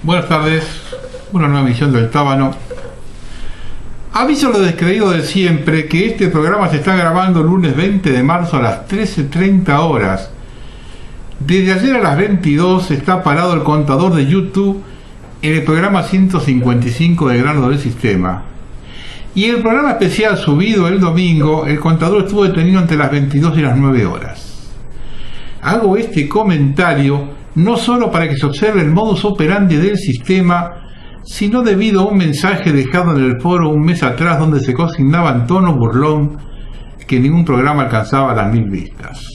Buenas tardes, una nueva emisión del Tábano. Aviso a los descreídos de siempre que este programa se está grabando el lunes 20 de marzo a las 13:30 horas. Desde ayer a las 22 está parado el contador de YouTube en el programa 155 de Grano del Sistema. Y en el programa especial subido el domingo, el contador estuvo detenido entre las 22 y las 9 horas. Hago este comentario no solo para que se observe el modus operandi del sistema, sino debido a un mensaje dejado en el foro un mes atrás donde se consignaba en tono burlón que ningún programa alcanzaba las 1000 vistas.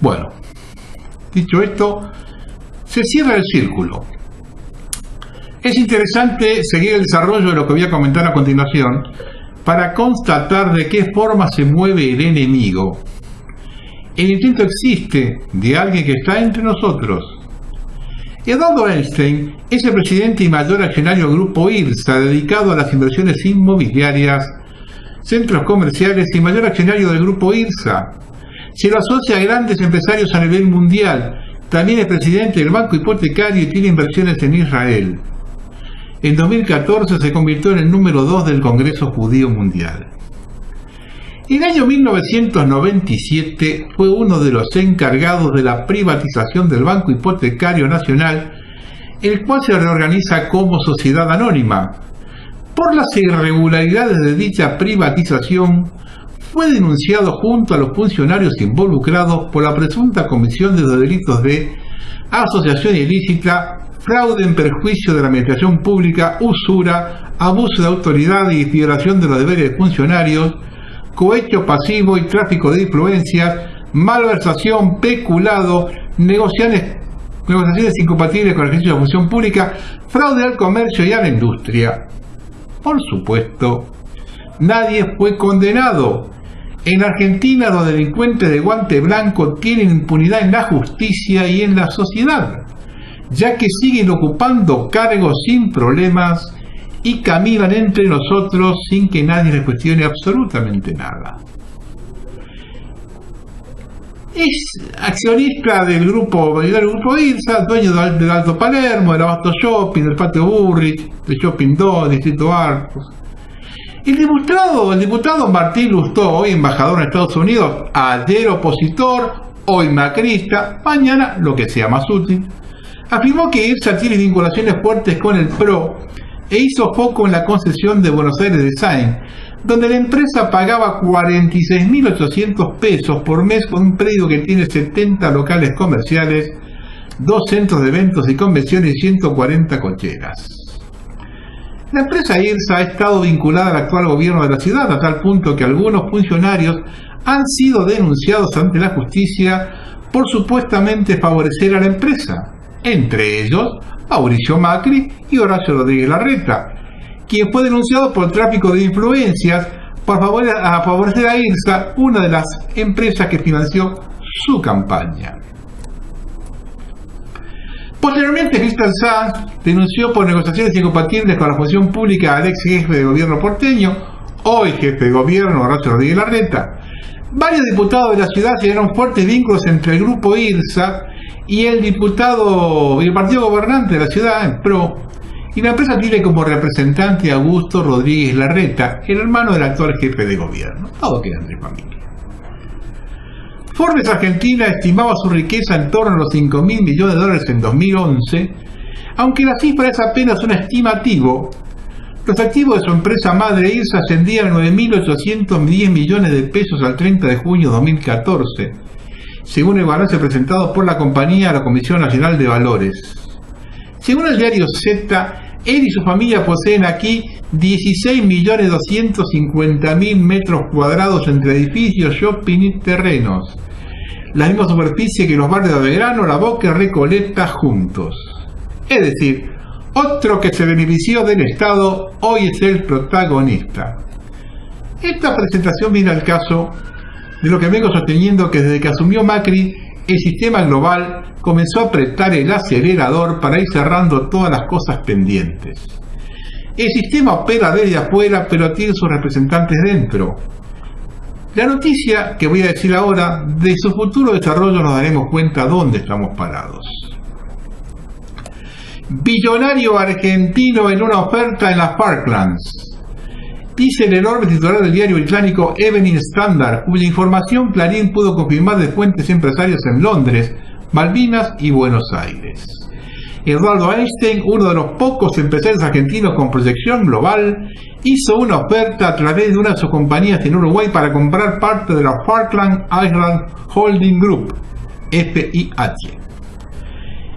Bueno, dicho esto, se cierra el círculo. Es interesante seguir el desarrollo de lo que voy a comentar a continuación para constatar de qué forma se mueve el enemigo. El intento existe de alguien que está entre nosotros. Eduardo Einstein es el presidente y mayor accionario del Grupo IRSA, dedicado a las inversiones inmobiliarias, centros comerciales y mayor accionario del Grupo IRSA. Se lo asocia a grandes empresarios a nivel mundial. También es presidente del Banco Hipotecario y tiene inversiones en Israel. En 2014 se convirtió en el número 2 del Congreso Judío Mundial. En el año 1997 fue uno de los encargados de la privatización del Banco Hipotecario Nacional, el cual se reorganiza como sociedad anónima. Por las irregularidades de dicha privatización, fue denunciado junto a los funcionarios involucrados por la presunta comisión de los delitos de asociación ilícita, fraude en perjuicio de la administración pública, usura, abuso de autoridad y violación de los deberes de funcionarios, cohecho pasivo y tráfico de influencias, malversación, peculado, negociaciones incompatibles con el ejercicio de la función pública, fraude al comercio y a la industria. Por supuesto, nadie fue condenado. En Argentina, los delincuentes de guante blanco tienen impunidad en la justicia y en la sociedad, ya que siguen ocupando cargos sin problemas y caminan entre nosotros sin que nadie les cuestione absolutamente nada. Es accionista del grupo IRSA, dueño del Alto Palermo, del Abasto Shopping, del Patio Burrich, del Shopping 2, Distrito Arcos. El diputado Martín Lustó, hoy embajador en Estados Unidos, ayer opositor, hoy macrista, mañana lo que sea más útil, afirmó que IRSA tiene vinculaciones fuertes con el PRO e hizo foco en la concesión de Buenos Aires Design, donde la empresa pagaba 46.800 pesos por mes con un predio que tiene 70 locales comerciales, 2 centros de eventos y convenciones y 140 cocheras. La empresa IRSA ha estado vinculada al actual gobierno de la ciudad, a tal punto que algunos funcionarios han sido denunciados ante la justicia por supuestamente favorecer a la empresa, entre ellos Mauricio Macri y Horacio Rodríguez Larreta, quien fue denunciado por tráfico de influencias por favorecer a IRSA, una de las empresas que financió su campaña. Posteriormente, Cristian Sanz denunció por negociaciones incompatibles con la función pública al ex jefe de gobierno porteño, hoy jefe de gobierno Horacio Rodríguez Larreta. Varios diputados de la ciudad señalaron fuertes vínculos entre el grupo IRSA y el partido gobernante de la ciudad, el PRO, y la empresa tiene como representante a Augusto Rodríguez Larreta, el hermano del actual jefe de gobierno. Todo queda entre familia. Forbes Argentina estimaba su riqueza en torno a los $5.000 millones en 2011, aunque la cifra es apenas un estimativo. Los activos de su empresa madre IRSA ascendían a 9.810 millones de pesos al 30 de junio de 2014, según el balance presentado por la compañía a la Comisión Nacional de Valores. Según el diario Z, él y su familia poseen aquí 16.250.000 metros cuadrados entre edificios, shopping y terrenos, la misma superficie que los barrios de Belgrano, La Boca y Recoleta juntos. Es decir, otro que se benefició del Estado hoy es el protagonista. Esta presentación viene al caso de lo que vengo sosteniendo, que desde que asumió Macri, el sistema global comenzó a apretar el acelerador para ir cerrando todas las cosas pendientes. El sistema opera desde afuera, pero tiene sus representantes dentro. La noticia que voy a decir ahora, de su futuro desarrollo nos daremos cuenta dónde estamos parados. Billonario argentino en una oferta en las Falklands. Dice el enorme titular del diario británico Evening Standard, cuya información Clarín pudo confirmar de fuentes empresarias en Londres, Malvinas y Buenos Aires. Eduardo Einstein, uno de los pocos empresarios argentinos con proyección global, hizo una oferta a través de una de sus compañías en Uruguay para comprar parte de la Falkland Island Holding Group, FIH.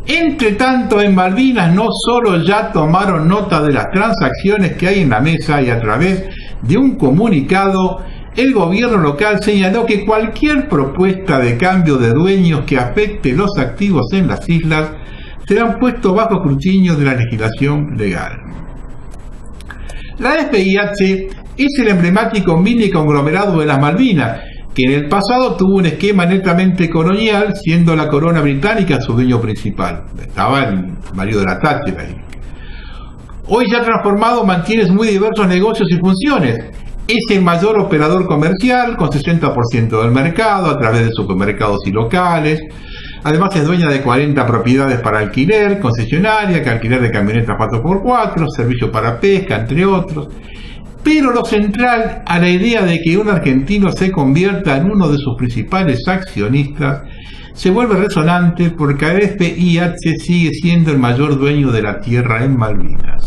Entre tanto, en Malvinas no solo ya tomaron nota de las transacciones que hay en la mesa y a través de un comunicado, el gobierno local señaló que cualquier propuesta de cambio de dueños que afecte los activos en las islas serán puestos bajo escrutinio de la legislación legal. La FIH es el emblemático mini conglomerado de las Malvinas, que en el pasado tuvo un esquema netamente colonial, siendo la corona británica su dueño principal. Estaba el marido de la Thatcher ahí. Hoy ya transformado mantiene muy diversos negocios y funciones. Es el mayor operador comercial, con 60% del mercado, a través de supermercados y locales. Además es dueña de 40 propiedades para alquiler, concesionaria, que alquiler de camionetas 4x4, servicio para pesca, entre otros. Pero lo central a la idea de que un argentino se convierta en uno de sus principales accionistas se vuelve resonante porque el FIH sigue siendo el mayor dueño de la tierra en Malvinas.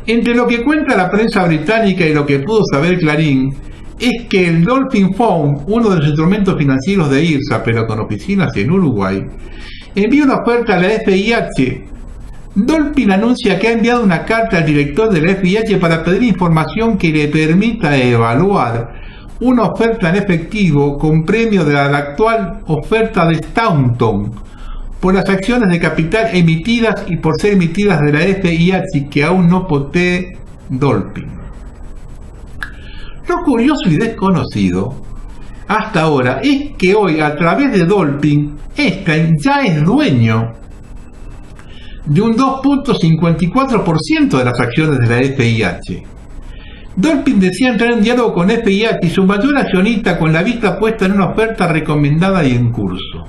Entre lo que cuenta la prensa británica y lo que pudo saber Clarín, es que el Dolphin Fund, uno de los instrumentos financieros de IRSA, pero con oficinas en Uruguay, envió una oferta a la FIH. Dolphin anuncia que ha enviado una carta al director de la FIH para pedir información que le permita evaluar una oferta en efectivo con premio de la actual oferta de Staunton por las acciones de capital emitidas y por ser emitidas de la FIH que aún no posee Dolphin. Lo curioso y desconocido hasta ahora es que hoy, a través de Dolphin, Einstein ya es dueño de un 2.54% de las acciones de la FIH. Dolphin decía entrar en diálogo con FIH y su mayor accionista con la vista puesta en una oferta recomendada y en curso.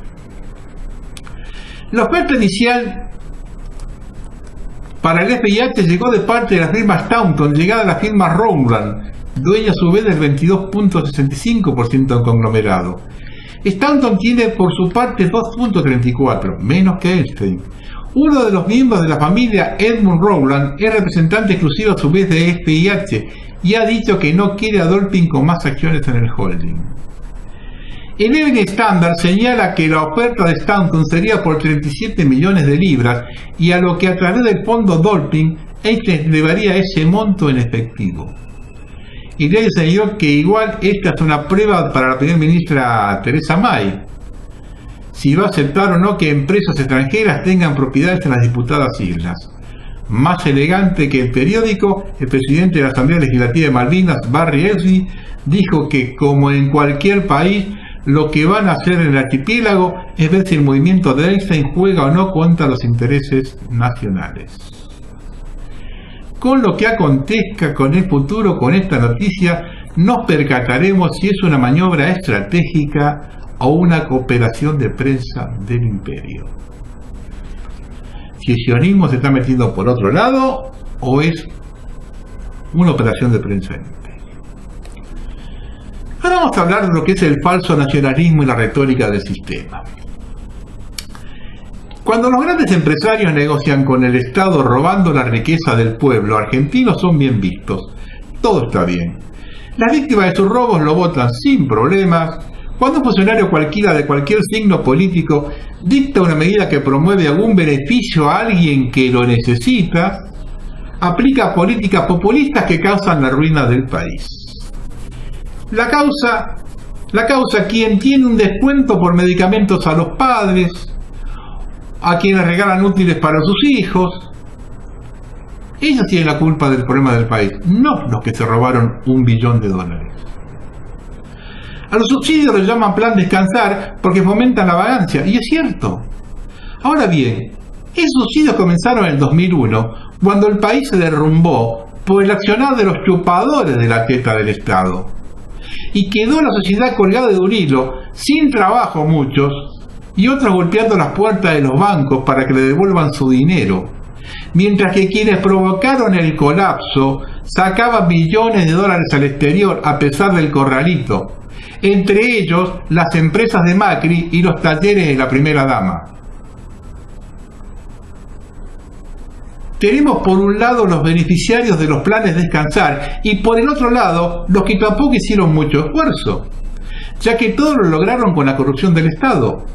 La oferta inicial para el FIH llegó de parte de la firma Staunton, llegada a la firma Rowland, dueña a su vez del 22.65% del conglomerado. Staunton tiene por su parte 2.34%, menos que Einstein. Uno de los miembros de la familia, Edmund Rowland, es representante exclusivo a su vez de FIH y ha dicho que no quiere a Dolphin con más acciones en el holding. El Evening Standard señala que la oferta de Staunton sería por 37 millones de libras y a lo que a través del fondo Dolphin, Einstein llevaría ese monto en efectivo. Y le señaló que igual esta es una prueba para la primera ministra Theresa May, si va a aceptar o no que empresas extranjeras tengan propiedades en las disputadas islas. Más elegante que el periódico, el presidente de la Asamblea Legislativa de Malvinas, Barry Elsie, dijo que, como en cualquier país, lo que van a hacer en el archipiélago es ver si el movimiento de Einstein juega o no contra los intereses nacionales. Con lo que acontezca con el futuro, con esta noticia, nos percataremos si es una maniobra estratégica o una cooperación de prensa del imperio. Si el sionismo se está metiendo por otro lado o es una operación de prensa del imperio. Ahora vamos a hablar de lo que es el falso nacionalismo y la retórica del sistema. Cuando los grandes empresarios negocian con el Estado robando la riqueza del pueblo, argentinos son bien vistos. Todo está bien. Las víctimas de sus robos lo votan sin problemas. Cuando un funcionario cualquiera de cualquier signo político dicta una medida que promueve algún beneficio a alguien que lo necesita, aplica políticas populistas que causan la ruina del país. La causa quien tiene un descuento por medicamentos a los padres, a quienes regalan útiles para sus hijos. Ellos tienen la culpa del problema del país, no los que se robaron $1 billón. A los subsidios los llaman plan descansar porque fomentan la vagancia, y es cierto. Ahora bien, esos subsidios comenzaron en el 2001, cuando el país se derrumbó por el accionar de los chupadores de la teta del Estado. Y quedó la sociedad colgada de un hilo, sin trabajo muchos, y otros golpeando las puertas de los bancos para que le devuelvan su dinero, mientras que quienes provocaron el colapso sacaban millones de dólares al exterior a pesar del corralito, entre ellos las empresas de Macri y los talleres de la primera dama. Tenemos por un lado los beneficiarios de los planes Descansar y por el otro lado los que tampoco hicieron mucho esfuerzo, ya que todo lo lograron con la corrupción del Estado.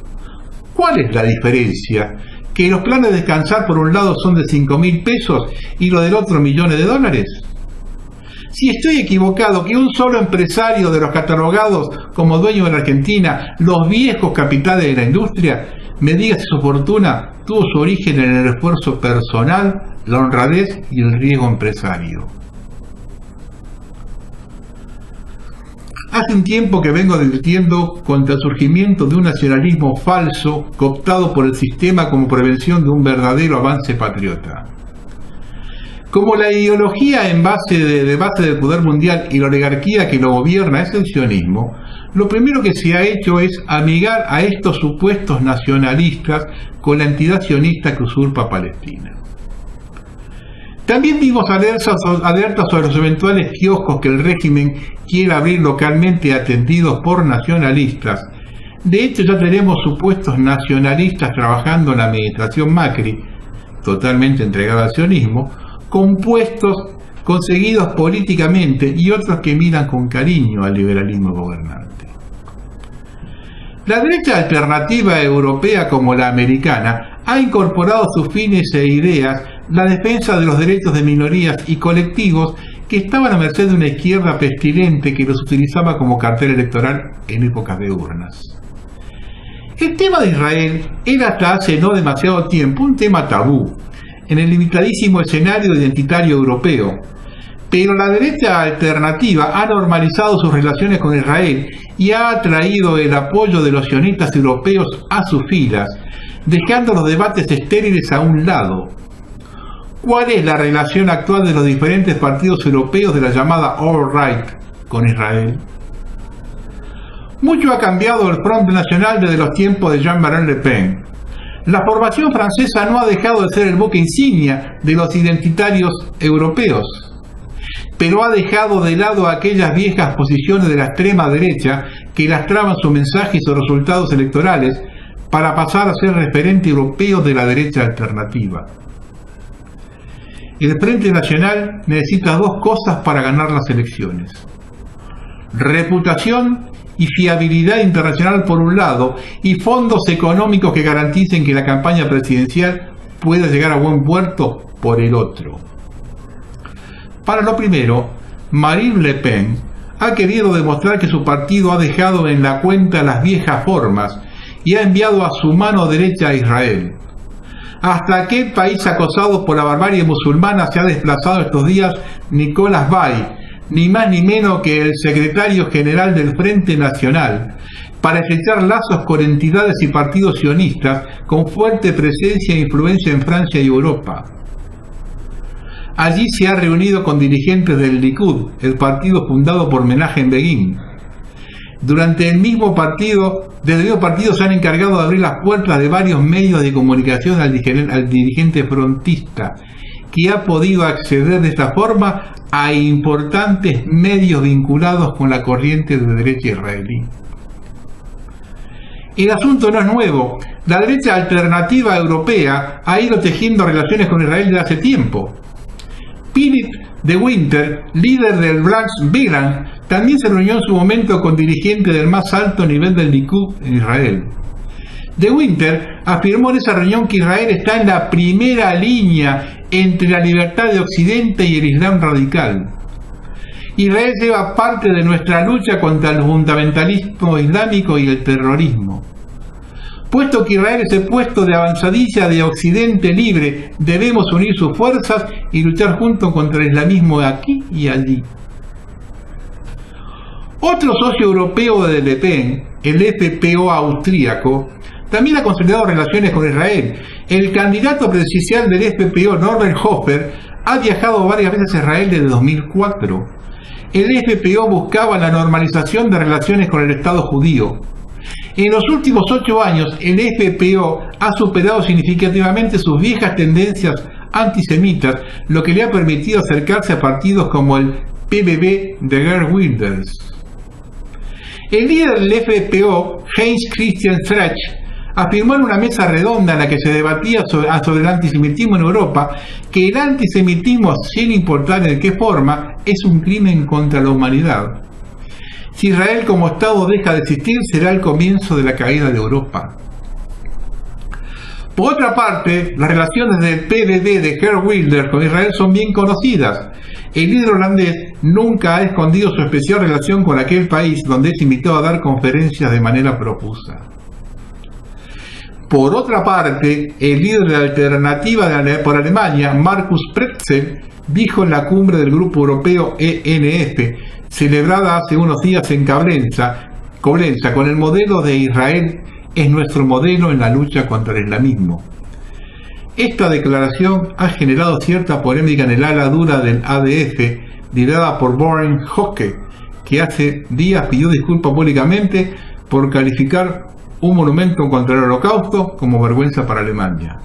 ¿Cuál es la diferencia? ¿Que los planes Descansar por un lado son de 5.000 pesos y lo del otro millones de dólares? Si estoy equivocado, que un solo empresario de los catalogados como dueño de la Argentina, los viejos capitales de la industria, me diga si su fortuna tuvo su origen en el esfuerzo personal, la honradez y el riesgo empresario. Hace un tiempo que vengo advirtiendo contra el surgimiento de un nacionalismo falso cooptado por el sistema como prevención de un verdadero avance patriota. Como la ideología en base del poder mundial y la oligarquía que lo gobierna es el sionismo, lo primero que se ha hecho es amigar a estos supuestos nacionalistas con la entidad sionista que usurpa Palestina. También vimos alertas sobre los eventuales kioscos que el régimen quiere abrir localmente atendidos por nacionalistas. De hecho, ya tenemos supuestos nacionalistas trabajando en la administración Macri, totalmente entregada al sionismo, con puestos conseguidos políticamente y otros que miran con cariño al liberalismo gobernante. La derecha alternativa europea como la americana ha incorporado a sus fines e ideas la defensa de los derechos de minorías y colectivos que estaban a merced de una izquierda pestilente que los utilizaba como cartel electoral en épocas de urnas. El tema de Israel era hasta hace no demasiado tiempo un tema tabú en el limitadísimo escenario identitario europeo, pero la derecha alternativa ha normalizado sus relaciones con Israel y ha atraído el apoyo de los sionistas europeos a sus filas, dejando los debates estériles a un lado. ¿Cuál es la relación actual de los diferentes partidos europeos de la llamada alt-right con Israel? Mucho ha cambiado el Front National desde los tiempos de Jean-Marie Le Pen. La formación francesa no ha dejado de ser el buque insignia de los identitarios europeos, pero ha dejado de lado aquellas viejas posiciones de la extrema derecha que lastraban su mensaje y sus resultados electorales para pasar a ser referente europeo de la derecha alternativa. El Frente Nacional necesita dos cosas para ganar las elecciones: reputación y fiabilidad internacional por un lado, y fondos económicos que garanticen que la campaña presidencial pueda llegar a buen puerto por el otro. Para lo primero, Marine Le Pen ha querido demostrar que su partido ha dejado en la cuenta las viejas formas y ha enviado a su mano derecha a Israel. Hasta aquel país acosado por la barbarie musulmana se ha desplazado estos días Nicolás Bay, ni más ni menos que el secretario general del Frente Nacional, para estrechar lazos con entidades y partidos sionistas con fuerte presencia e influencia en Francia y Europa. Allí se ha reunido con dirigentes del Likud, el partido fundado por Menachem Begin. Desde el mismo partido se han encargado de abrir las puertas de varios medios de comunicación al dirigente frontista, que ha podido acceder de esta forma a importantes medios vinculados con la corriente de derecha israelí. El asunto no es nuevo. La derecha alternativa europea ha ido tejiendo relaciones con Israel desde hace tiempo. Philip de Winter, líder del Blanks-Belan, también se reunió en su momento con dirigentes del más alto nivel del Likud en Israel. De Winter afirmó en esa reunión que Israel está en la primera línea entre la libertad de Occidente y el Islam radical. Israel lleva parte de nuestra lucha contra el fundamentalismo islámico y el terrorismo. Puesto que Israel es el puesto de avanzadilla de Occidente libre, debemos unir sus fuerzas y luchar juntos contra el islamismo aquí y allí. Otro socio europeo de Le Pen, el FPO austríaco, también ha consolidado relaciones con Israel. El candidato presidencial del FPO, Norbert Hofer, ha viajado varias veces a Israel desde 2004. El FPO buscaba la normalización de relaciones con el Estado judío. En los últimos 8 años, el FPO ha superado significativamente sus viejas tendencias antisemitas, lo que le ha permitido acercarse a partidos como el PVV de Geert Wilders. El líder del FPO, Heinz Christian Strache, afirmó en una mesa redonda en la que se debatía sobre el antisemitismo en Europa que el antisemitismo, sin importar en qué forma, es un crimen contra la humanidad. Si Israel como Estado deja de existir, será el comienzo de la caída de Europa. Por otra parte, las relaciones del PVV de Geert Wilders con Israel son bien conocidas. El líder holandés nunca ha escondido su especial relación con aquel país, donde es invitado a dar conferencias de manera profusa. Por otra parte, el líder de la Alternativa por Alemania, Markus Pretzel, dijo en la cumbre del Grupo Europeo ENF, celebrada hace unos días en Coblenza, con el modelo de Israel es nuestro modelo en la lucha contra el islamismo. Esta declaración ha generado cierta polémica en el ala dura del ADF, liderada por Björn Höcke, que hace días pidió disculpas públicamente por calificar un monumento contra el Holocausto como vergüenza para Alemania.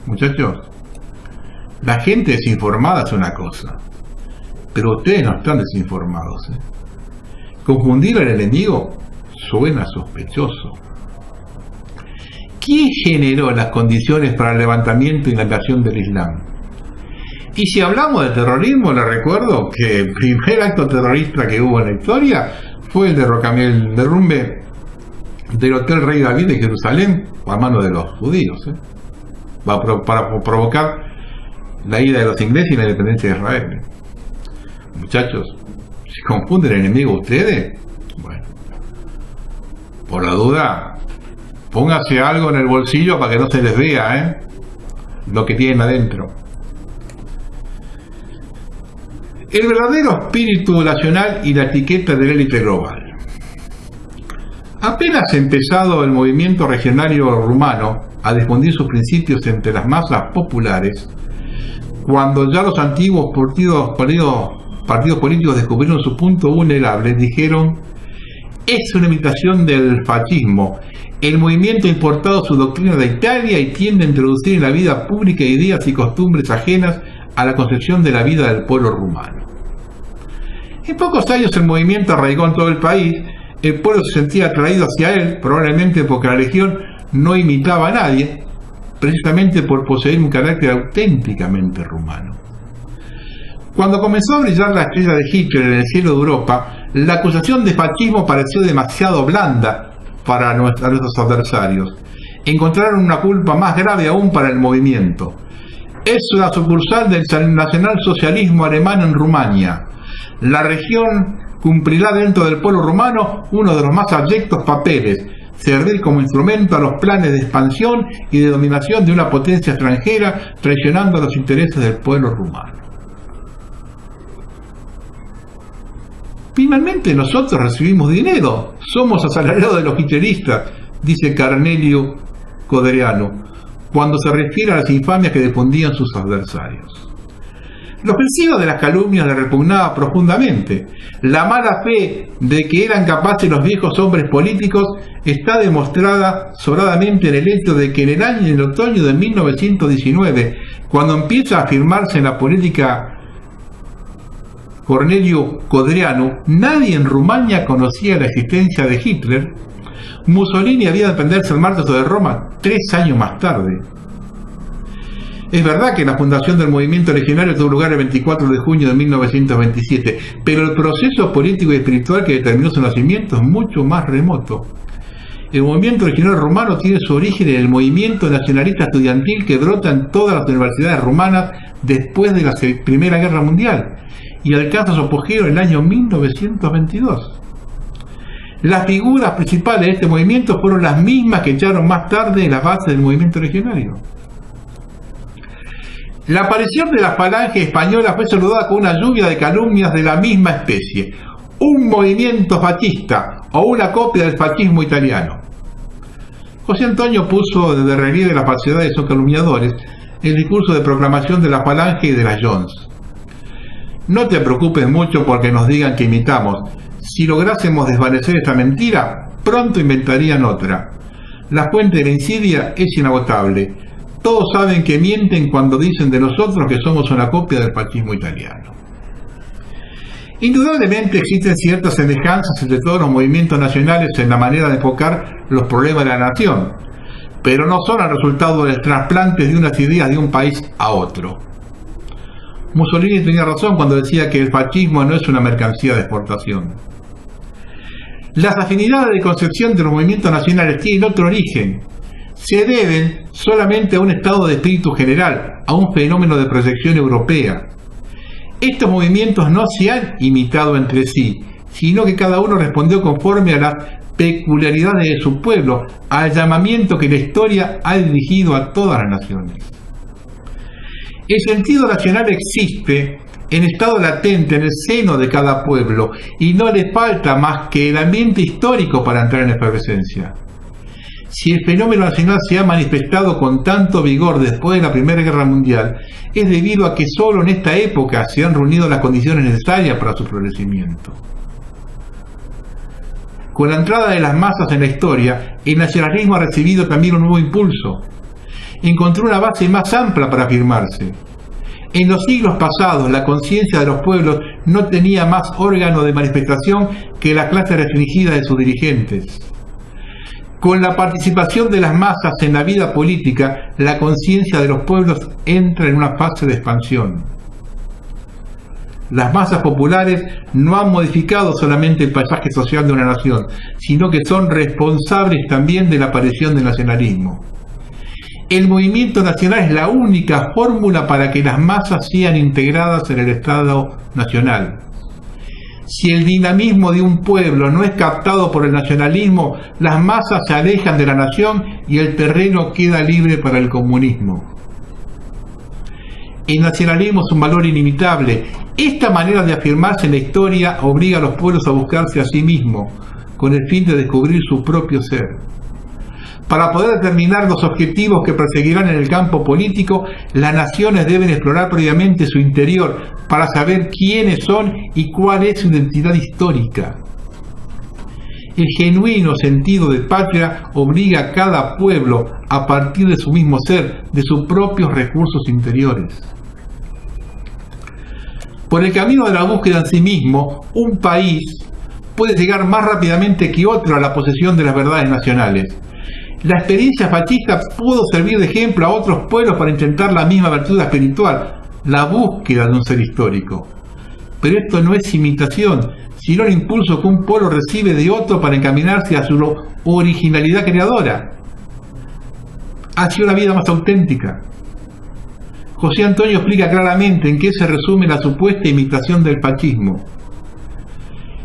Muchachos, la gente desinformada es una cosa, pero ustedes no están desinformados. Confundir al enemigo suena sospechoso. ¿Quién generó las condiciones para el levantamiento y la invasión del Islam? Y si hablamos de terrorismo, les recuerdo que el primer acto terrorista que hubo en la historia fue el derrumbe del Hotel Rey David de Jerusalén a mano de los judíos, para provocar la ida de los ingleses y la independencia de Israel. Muchachos, si confunden el enemigo ustedes, bueno, por la duda, póngase algo en el bolsillo para que no se les vea lo que tienen adentro. El verdadero espíritu nacional y la etiqueta de la élite global. Apenas empezado el movimiento regionario rumano a difundir sus principios entre las masas populares, cuando ya los antiguos partidos políticos descubrieron su punto vulnerable, dijeron: es una imitación del fascismo. El movimiento ha importado su doctrina de Italia y tiende a introducir en la vida pública ideas y costumbres ajenas a la concepción de la vida del pueblo rumano. En pocos años el movimiento arraigó en todo el país. El pueblo se sentía atraído hacia él, probablemente porque la religión no imitaba a nadie, precisamente por poseer un carácter auténticamente rumano. Cuando comenzó a brillar la estrella de Hitler en el cielo de Europa, la acusación de fascismo pareció demasiado blanda para nuestros adversarios. Encontraron una culpa más grave aún para el movimiento. Es una sucursal del nacionalsocialismo alemán en Rumania. La región cumplirá dentro del pueblo rumano uno de los más abyectos papeles: servir como instrumento a los planes de expansión y de dominación de una potencia extranjera, traicionando los intereses del pueblo rumano. Finalmente nosotros recibimos dinero, somos asalariados de los hitleristas, dice Cornelio Codreanu, cuando se refiere a las infamias que difundían sus adversarios. Lo ofensivo de las calumnias le repugnaba profundamente. La mala fe de que eran capaces los viejos hombres políticos está demostrada sobradamente en el hecho de que en el otoño de 1919, cuando empieza a afirmarse en la política Cornelio Codreanu, nadie en Rumania conocía la existencia de Hitler. Mussolini había de prenderse el martes de Roma 3 años más tarde. Es verdad que la fundación del movimiento legionario tuvo lugar el 24 de junio de 1927, pero el proceso político y espiritual que determinó su nacimiento es mucho más remoto. El movimiento legionario rumano tiene su origen en el movimiento nacionalista estudiantil que brota en todas las universidades rumanas después de la Primera Guerra Mundial y alcanza su apogeo en el año 1922. Las figuras principales de este movimiento fueron las mismas que echaron más tarde en las bases del movimiento legionario. La aparición de la falange española fue saludada con una lluvia de calumnias de la misma especie: un movimiento fascista o una copia del fascismo italiano. José Antonio puso de relieve la falsedad de esos calumniadores en el discurso de proclamación de la falange y de las Jones. No te preocupes mucho porque nos digan que imitamos. Si lográsemos desvanecer esta mentira, pronto inventarían otra. La fuente de la insidia es inagotable. Todos saben que mienten cuando dicen de nosotros que somos una copia del fascismo italiano. Indudablemente existen ciertas semejanzas entre todos los movimientos nacionales en la manera de enfocar los problemas de la nación, pero no son el resultado del trasplante de unas ideas de un país a otro. Mussolini tenía razón cuando decía que el fascismo no es una mercancía de exportación. Las afinidades de concepción de los movimientos nacionales tienen otro origen. Se deben solamente a un estado de espíritu general, a un fenómeno de proyección europea. Estos movimientos no se han imitado entre sí, sino que cada uno respondió conforme a las peculiaridades de su pueblo, al llamamiento que la historia ha dirigido a todas las naciones. El sentido nacional existe en estado latente en el seno de cada pueblo y no le falta más que el ambiente histórico para entrar en efervescencia. Si el fenómeno nacional se ha manifestado con tanto vigor después de la Primera Guerra Mundial, es debido a que solo en esta época se han reunido las condiciones necesarias para su florecimiento. Con la entrada de las masas en la historia, el nacionalismo ha recibido también un nuevo impulso. Encontró una base más amplia para afirmarse. En los siglos pasados, la conciencia de los pueblos no tenía más órgano de manifestación que la clase restringida de sus dirigentes. Con la participación de las masas en la vida política, la conciencia de los pueblos entra en una fase de expansión. Las masas populares no han modificado solamente el paisaje social de una nación, sino que son responsables también de la aparición del nacionalismo. El movimiento nacional es la única fórmula para que las masas sean integradas en el Estado nacional. Si el dinamismo de un pueblo no es captado por el nacionalismo, las masas se alejan de la nación y el terreno queda libre para el comunismo. El nacionalismo es un valor inimitable. Esta manera de afirmarse en la historia obliga a los pueblos a buscarse a sí mismos, con el fin de descubrir su propio ser. Para poder determinar los objetivos que perseguirán en el campo político, las naciones deben explorar previamente su interior para saber quiénes son y cuál es su identidad histórica. El genuino sentido de patria obliga a cada pueblo a partir de su mismo ser, de sus propios recursos interiores. Por el camino de la búsqueda en sí mismo, un país puede llegar más rápidamente que otro a la posesión de las verdades nacionales. La experiencia fascista pudo servir de ejemplo a otros pueblos para intentar la misma virtud espiritual, la búsqueda de un ser histórico. Pero esto no es imitación, sino el impulso que un pueblo recibe de otro para encaminarse a su originalidad creadora, hacia una vida más auténtica. José Antonio explica claramente en qué se resume la supuesta imitación del fascismo.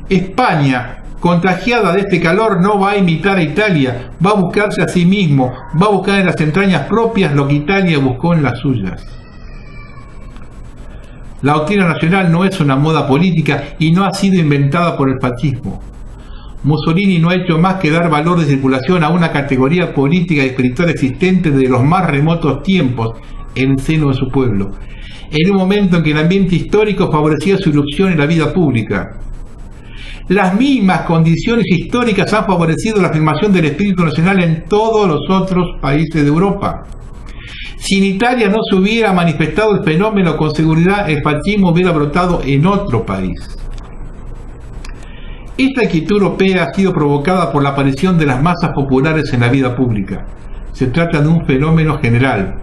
España, contagiada de este calor, no va a imitar a Italia, va a buscarse a sí mismo, va a buscar en las entrañas propias lo que Italia buscó en las suyas. La doctrina nacional no es una moda política y no ha sido inventada por el fascismo. Mussolini no ha hecho más que dar valor de circulación a una categoría política y espiritual existente desde los más remotos tiempos en el seno de su pueblo, en un momento en que el ambiente histórico favorecía su irrupción en la vida pública. Las mismas condiciones históricas han favorecido la afirmación del espíritu nacional en todos los otros países de Europa. Si en Italia no se hubiera manifestado el fenómeno, con seguridad el fascismo hubiera brotado en otro país. Esta inquietud europea ha sido provocada por la aparición de las masas populares en la vida pública. Se trata de un fenómeno general.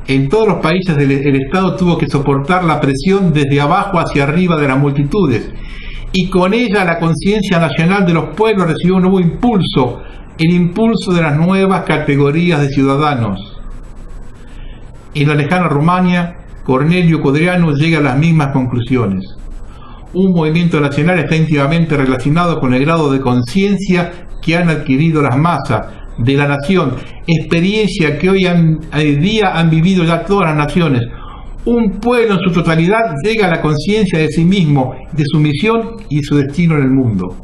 En todos los países el Estado tuvo que soportar la presión desde abajo hacia arriba de las multitudes, y con ella la conciencia nacional de los pueblos recibió un nuevo impulso, el impulso de las nuevas categorías de ciudadanos. En la lejana Rumania, Cornelio Codreanu llega a las mismas conclusiones. Un movimiento nacional está íntimamente relacionado con el grado de conciencia que han adquirido las masas de la nación, experiencia que hoy en día han vivido ya todas las naciones. Un pueblo en su totalidad llega a la conciencia de sí mismo, de su misión y su destino en el mundo.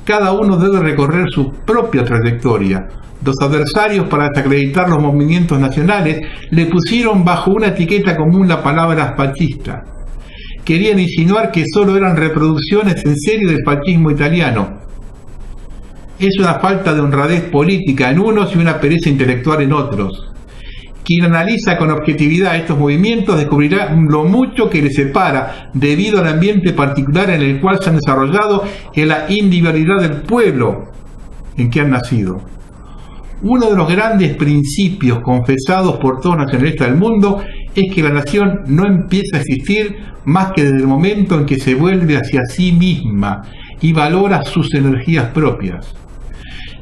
Cada uno debe recorrer su propia trayectoria. Los adversarios, para desacreditar los movimientos nacionales, le pusieron bajo una etiqueta común la palabra fascista, querían insinuar que solo eran reproducciones en serie del fascismo italiano. Es una falta de honradez política en unos y una pereza intelectual en otros. Quien analiza con objetividad estos movimientos descubrirá lo mucho que les separa debido al ambiente particular en el cual se han desarrollado y a la individualidad del pueblo en que han nacido. Uno de los grandes principios confesados por todos los nacionalistas del mundo es que la nación no empieza a existir más que desde el momento en que se vuelve hacia sí misma y valora sus energías propias.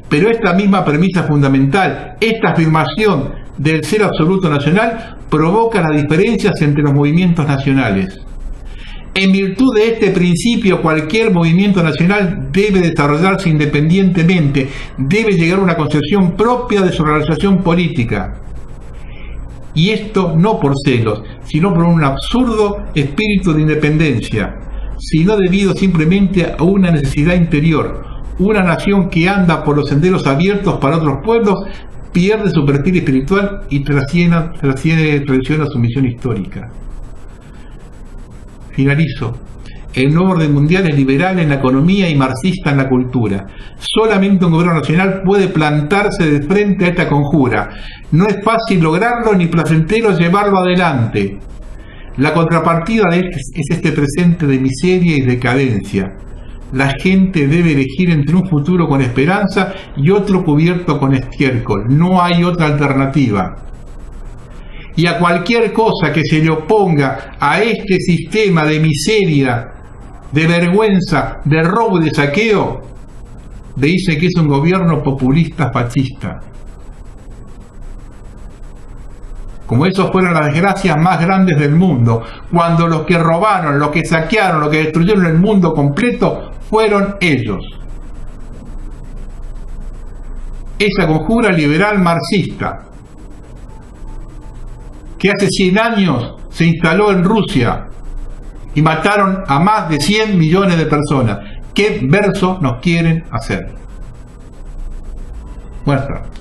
Pero esta misma premisa fundamental, esta afirmación del ser absoluto nacional, provoca las diferencias entre los movimientos nacionales. En virtud de este principio, cualquier movimiento nacional debe desarrollarse independientemente, debe llegar a una concepción propia de su realización política. Y esto no por celos, sino por un absurdo espíritu de independencia, sino debido simplemente a una necesidad interior. Una nación que anda por los senderos abiertos para otros pueblos pierde su perfil espiritual y traiciona su misión histórica. Finalizo. El nuevo orden mundial es liberal en la economía y marxista en la cultura. Solamente un gobierno nacional puede plantarse de frente a esta conjura. No es fácil lograrlo ni placentero llevarlo adelante. La contrapartida de este es este presente de miseria y decadencia. La gente debe elegir entre un futuro con esperanza y otro cubierto con estiércol. No hay otra alternativa. Y a cualquier cosa que se le oponga a este sistema de miseria, de vergüenza, de robo y de saqueo, le dice que es un gobierno populista fascista. Como esos fueron las desgracias más grandes del mundo, cuando los que robaron, los que saquearon, los que destruyeron el mundo completo fueron ellos. Esa conjura liberal marxista, que hace 100 años se instaló en Rusia y mataron a más de 100 millones de personas. ¿Qué verso nos quieren hacer? Buenas tardes.